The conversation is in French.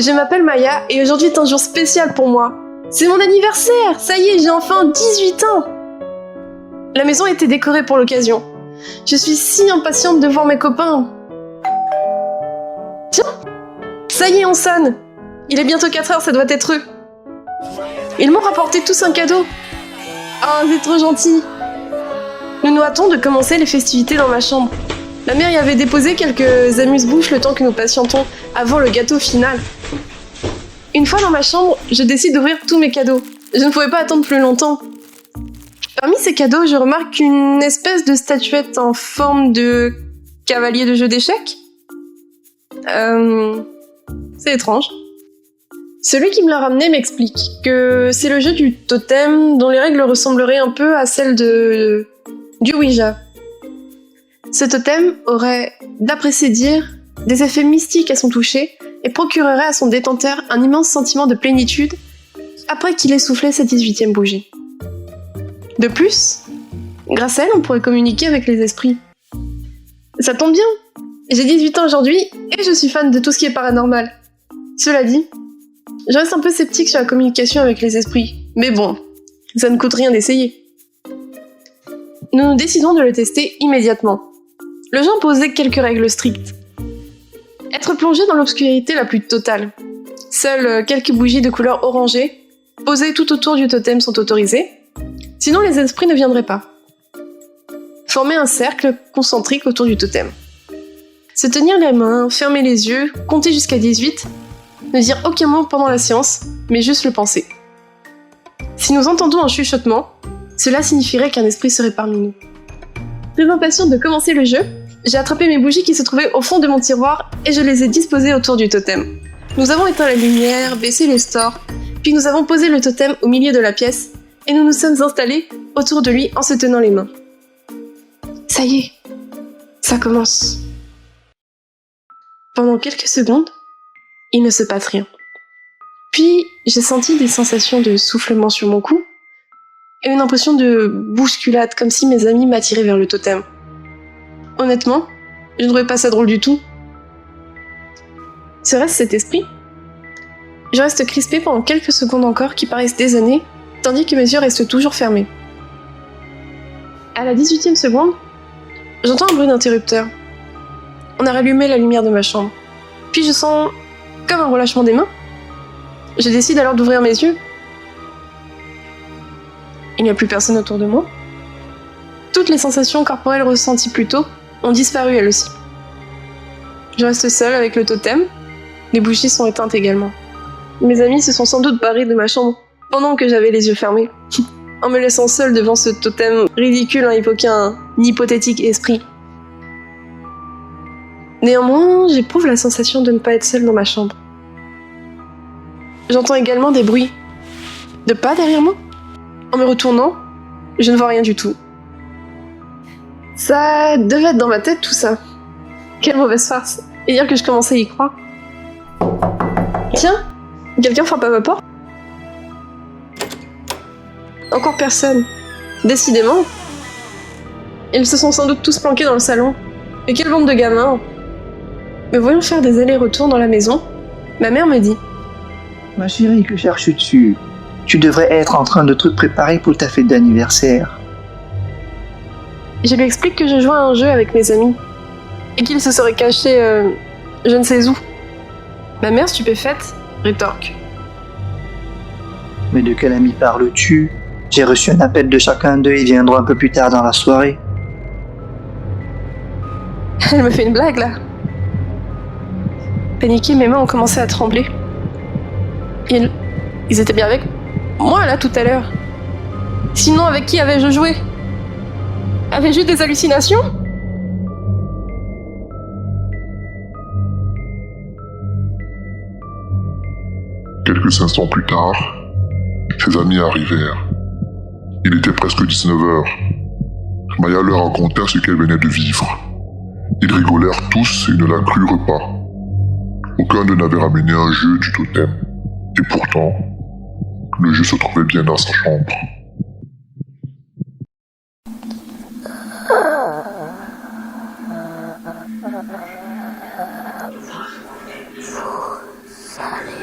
Je m'appelle Maya et aujourd'hui est un jour spécial pour moi. C'est mon anniversaire! Ça y est, j'ai enfin 18 ans! La maison a été décorée pour l'occasion. Je suis si impatiente de voir mes copains. Tiens! Ça y est, on sonne! Il est bientôt 4 heures, ça doit être eux. Ils m'ont rapporté tous un cadeau. Oh, c'est trop gentil! Nous nous hâtons de commencer les festivités dans ma chambre. Ma mère y avait déposé quelques amuse-bouches le temps que nous patientons avant le gâteau final. Une fois dans ma chambre, je décide d'ouvrir tous mes cadeaux. Je ne pouvais pas attendre plus longtemps. Parmi ces cadeaux, je remarque une espèce de statuette en forme de cavalier de jeu d'échecs. C'est étrange. Celui qui me l'a ramené m'explique que c'est le jeu du totem dont les règles ressembleraient un peu à celles du Ouija. Ce totem aurait, d'après ses dires, des effets mystiques à son toucher et procurerait à son détenteur un immense sentiment de plénitude après qu'il ait soufflé sa 18e bougie. De plus, grâce à elle, on pourrait communiquer avec les esprits. Ça tombe bien, j'ai 18 ans aujourd'hui et je suis fan de tout ce qui est paranormal. Cela dit, je reste un peu sceptique sur la communication avec les esprits, mais bon, ça ne coûte rien d'essayer. Nous décidons de le tester immédiatement. Le jeu imposait quelques règles strictes. Être plongé dans l'obscurité la plus totale. Seules quelques bougies de couleur orangée, posées tout autour du totem, sont autorisées. Sinon, les esprits ne viendraient pas. Former un cercle concentrique autour du totem. Se tenir les mains, fermer les yeux, compter jusqu'à 18, ne dire aucun mot pendant la séance, mais juste le penser. Si nous entendons un chuchotement, cela signifierait qu'un esprit serait parmi nous. Très impatiente de commencer le jeu, j'ai attrapé mes bougies qui se trouvaient au fond de mon tiroir et je les ai disposées autour du totem. Nous avons éteint la lumière, baissé les stores, puis nous avons posé le totem au milieu de la pièce et nous nous sommes installés autour de lui en se tenant les mains. Ça y est, ça commence. Pendant quelques secondes, il ne se passe rien. Puis j'ai senti des sensations de soufflement sur mon cou et une impression de bousculade, comme si mes amis m'attiraient vers le totem. Honnêtement, je ne trouvais pas ça drôle du tout. Serait-ce cet esprit? Je reste crispée pendant quelques secondes encore qui paraissent des années, tandis que mes yeux restent toujours fermés. À la 18e seconde, j'entends un bruit d'interrupteur. On a rallumé la lumière de ma chambre. Puis je sens comme un relâchement des mains. Je décide alors d'ouvrir mes yeux. Il n'y a plus personne autour de moi. Toutes les sensations corporelles ressenties plus tôt ont disparu elles aussi. Je reste seule avec le totem. Les bougies sont éteintes également. Mes amis se sont sans doute barrés de ma chambre pendant que j'avais les yeux fermés, en me laissant seule devant ce totem ridicule à évoquer un hypothétique esprit. Néanmoins, j'éprouve la sensation de ne pas être seule dans ma chambre. J'entends également des bruits. De pas derrière moi. En me retournant, je ne vois rien du tout. Ça devait être dans ma tête tout ça. Quelle mauvaise farce. Et dire que je commençais à y croire. Tiens, quelqu'un frappe à ma porte. Encore personne. Décidément. Ils se sont sans doute tous planqués dans le salon. Et quelle bande de gamins. Me voyant faire des allers-retours dans la maison, ma mère me dit: Ma chérie, que cherches-tu? Tu devrais être en train de te préparer pour ta fête d'anniversaire. Je lui explique que je jouais à un jeu avec mes amis et qu'ils se seraient cachés je ne sais où. Ma mère, stupéfaite, rétorque: Mais de quel ami parles-tu? J'ai reçu un appel de chacun d'eux et viendront un peu plus tard dans la soirée. Elle me fait une blague là. Paniquée, mes mains ont commencé à trembler. Ils étaient bien avec moi là tout à l'heure. Sinon, avec qui avais-je joué? Avais-je eu des hallucinations? Quelques instants plus tard, ses amis arrivèrent. Il était presque 19h. Maya leur raconta ce qu'elle venait de vivre. Ils rigolèrent tous et ne la crurent pas. Aucun d'eux n'avait ramené un jeu du totem. Et pourtant, le jeu se trouvait bien dans sa chambre. Vous allez